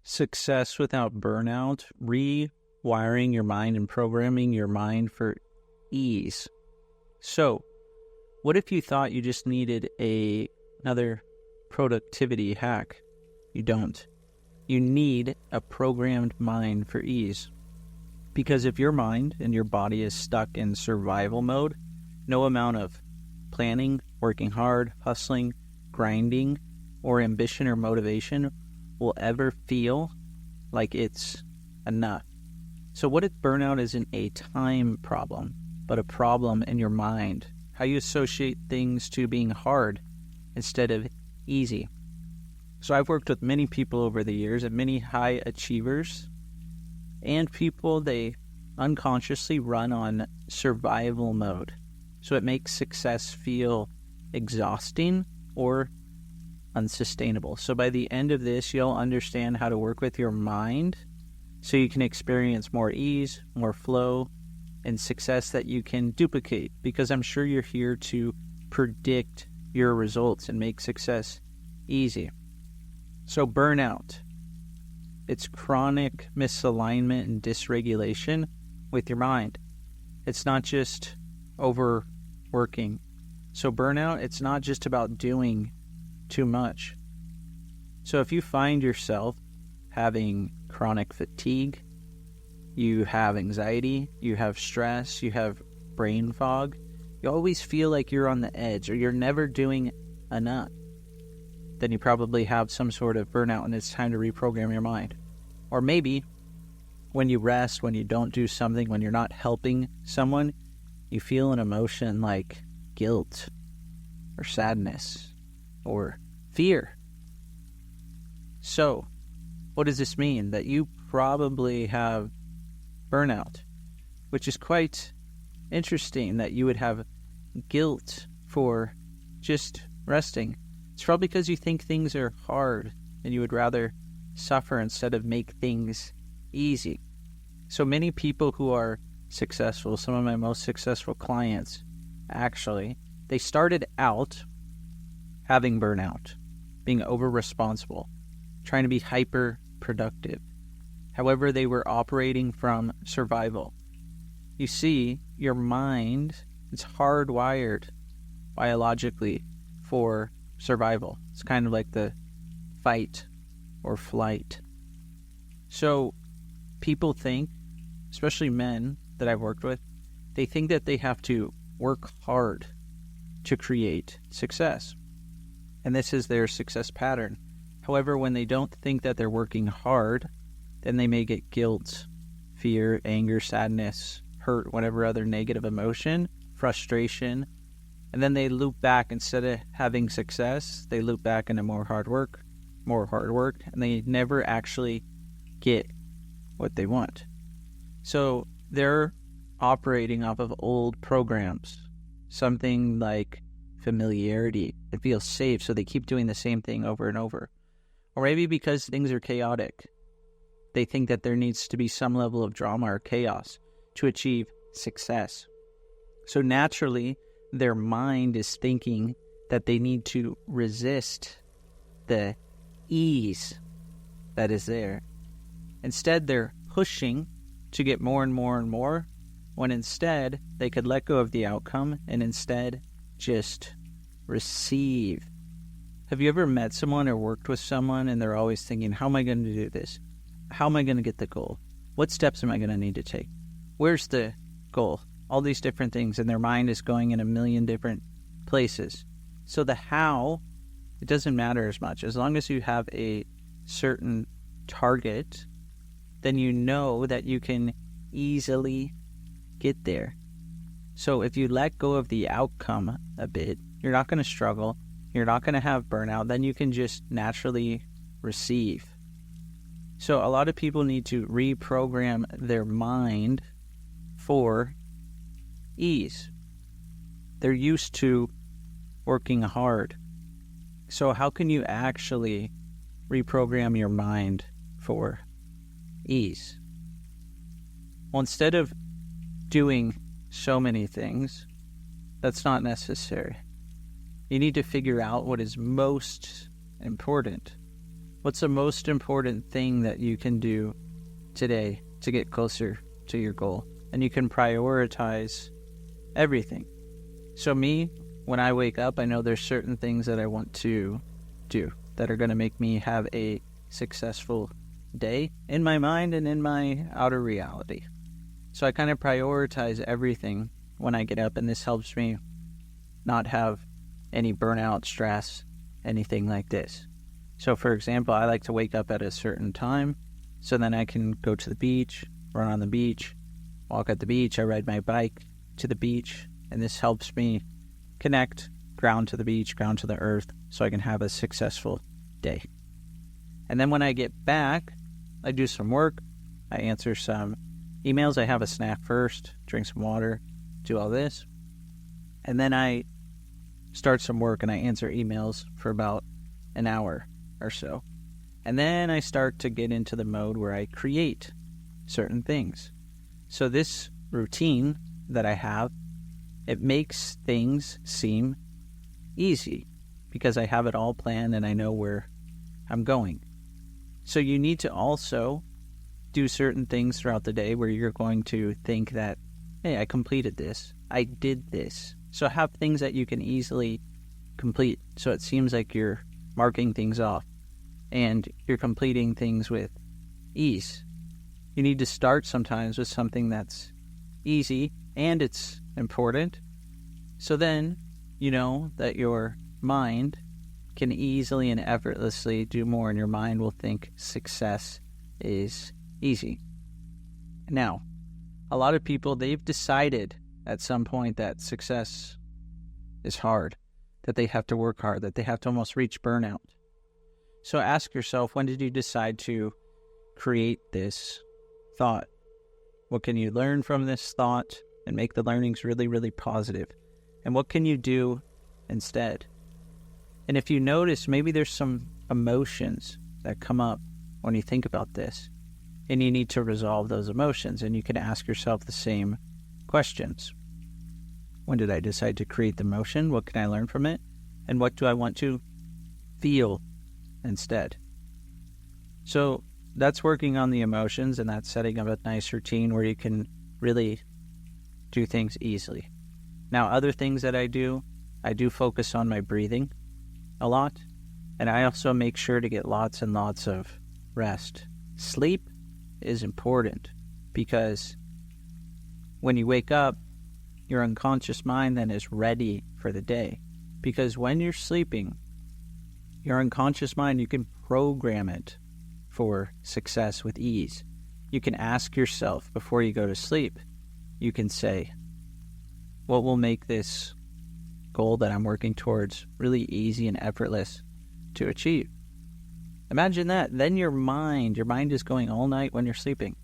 Success without burnout, rewiring your mind and programming your mind for ease. So, what if you thought you just needed another productivity hack? You don't. You need a programmed mind for ease. Because if your mind and your body is stuck in survival mode, no amount of planning, working hard, hustling, grinding, or ambition or motivation will ever feel like it's enough. So what if burnout isn't a time problem, but a problem in your mind? How you associate things to being hard instead of easy. So I've worked with many people over the years, and many high achievers, and people, they unconsciously run on survival mode. So it makes success feel exhausting or unsustainable. So by the end of this, you'll understand how to work with your mind so you can experience more ease, more flow, and success that you can duplicate, because I'm sure you're here to predict your results and make success easy. So burnout, it's chronic misalignment and dysregulation with your mind. It's not just overworking. So burnout, it's not just about doing too much. So if you find yourself having chronic fatigue, you have anxiety, you have stress, you have brain fog, you always feel like you're on the edge or you're never doing enough, then you probably have some sort of burnout and it's time to reprogram your mind. Or maybe when you rest, when you don't do something, when you're not helping someone, you feel an emotion like guilt or sadness or fear. So, what does this mean? That you probably have burnout, which is quite interesting that you would have guilt for just resting. It's probably because you think things are hard and you would rather suffer instead of make things easy. So many people who are successful, some of my most successful clients, actually, they started out having burnout, being over-responsible, trying to be hyper-productive. However, they were operating from survival. You see, your mind is hardwired biologically for survival. It's kind of like the fight or flight. So people think, especially men that I've worked with, they think that they have to work hard to create success. And this is their success pattern. However, when they don't think that they're working hard, then they may get guilt, fear, anger, sadness, hurt, whatever other negative emotion, frustration, and then they loop back. Instead of having success, they loop back into more hard work, and they never actually get what they want. So they're operating off of old programs, something like familiarity. It feels safe, so they keep doing the same thing over and over. Or maybe because things are chaotic, they think that there needs to be some level of drama or chaos to achieve success. So naturally, their mind is thinking that they need to resist the ease that is there. Instead, they're pushing to get more and more and more, when instead they could let go of the outcome and instead just receive. Have you ever met someone or worked with someone and they're always thinking, how am I going to do this? How am I going to get the goal? What steps am I going to need to take? Where's the goal? All these different things, and their mind is going in a million different places. So the how, it doesn't matter as much. As long as you have a certain target, then you know that you can easily get there. So if you let go of the outcome a bit, you're not going to struggle, you're not going to have burnout, then you can just naturally receive. So a lot of people need to reprogram their mind for ease. They're used to working hard. So how can you actually reprogram your mind for ease? Well, instead of doing so many things, that's not necessary. You need to figure out what is most important. What's the most important thing that you can do today to get closer to your goal? And you can prioritize everything. So me, when I wake up, I know there's certain things that I want to do that are going to make me have a successful day in my mind and in my outer reality. So I kind of prioritize everything when I get up, and this helps me not have any burnout, stress, anything like this. So for example, I like to wake up at a certain time, so then I can go to the beach, run on the beach, walk at the beach, I ride my bike to the beach, and this helps me connect ground to the beach, ground to the earth, so I can have a successful day. And then when I get back, I do some work, I answer some emails, I have a snack first, drink some water, do all this, and then I start some work and I answer emails for about an hour or so. And then I start to get into the mode where I create certain things. So this routine that I have, it makes things seem easy because I have it all planned and I know where I'm going. So you need to also do certain things throughout the day where you're going to think that, hey, I completed this, I did this. So have things that you can easily complete, so it seems like you're marking things off and you're completing things with ease. You need to start sometimes with something that's easy and it's important, so then you know that your mind can easily and effortlessly do more, and your mind will think success is easy. Now, a lot of people, they've decided at some point that success is hard, that they have to work hard, that they have to almost reach burnout. So ask yourself, when did you decide to create this thought? What can you learn from this thought and make the learnings really, really positive? And what can you do instead? And if you notice, maybe there's some emotions that come up when you think about this, and you need to resolve those emotions, and you can ask yourself the same questions. When did I decide to create the emotion? What can I learn from it? And what do I want to feel instead? So that's working on the emotions, and that's setting up a nice routine where you can really do things easily. Now, other things that I do focus on my breathing a lot, and I also make sure to get lots and lots of rest. Sleep is important because when you wake up, your unconscious mind then is ready for the day. Because when you're sleeping, your unconscious mind, you can program it for success with ease. You can ask yourself before you go to sleep, you can say, what will make this goal that I'm working towards really easy and effortless to achieve? Imagine that. Then your mind is going all night when you're sleeping.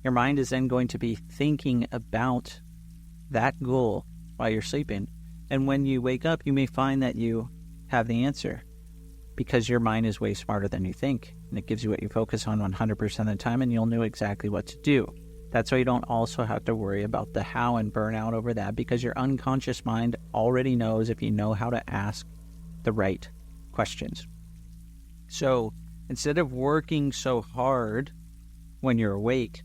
Your mind is then going to be thinking about that goal while you're sleeping. And when you wake up, you may find that you have the answer because your mind is way smarter than you think. And it gives you what you focus on 100% of the time, and you'll know exactly what to do. That's why you don't also have to worry about the how and burnout over that, because your unconscious mind already knows if you know how to ask the right questions. So instead of working so hard when you're awake,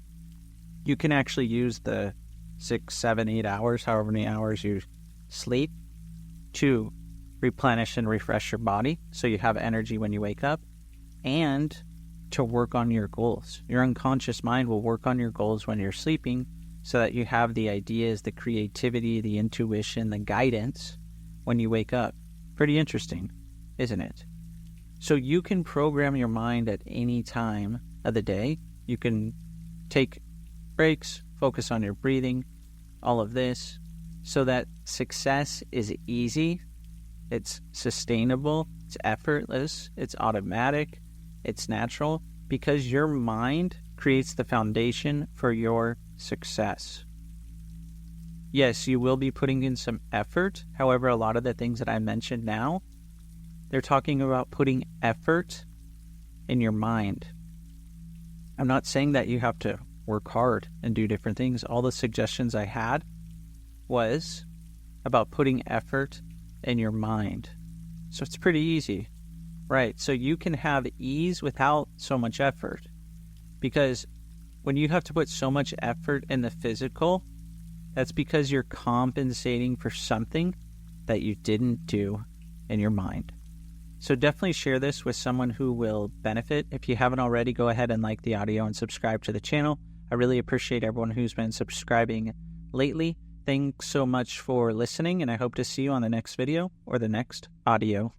you can actually use the 6, 7, 8 hours, however many hours you sleep, to replenish and refresh your body so you have energy when you wake up, and to work on your goals. Your unconscious mind will work on your goals when you're sleeping so that you have the ideas, the creativity, the intuition, the guidance when you wake up. Pretty interesting, isn't it? So you can program your mind at any time of the day. You can take breaks, focus on your breathing, all of this, so that success is easy, it's sustainable, it's effortless, it's automatic, it's natural, because your mind creates the foundation for your success. Yes, you will be putting in some effort. However, a lot of the things that I mentioned now, they're talking about putting effort in your mind. I'm not saying that you have to work hard and do different things. All the suggestions I had was about putting effort in your mind. So it's pretty easy. Right. So you can have ease without so much effort, because when you have to put so much effort in the physical, that's because you're compensating for something that you didn't do in your mind. So definitely share this with someone who will benefit. If you haven't already, go ahead and like the audio and subscribe to the channel. I really appreciate everyone who's been subscribing lately. Thanks so much for listening, and I hope to see you on the next video or the next audio.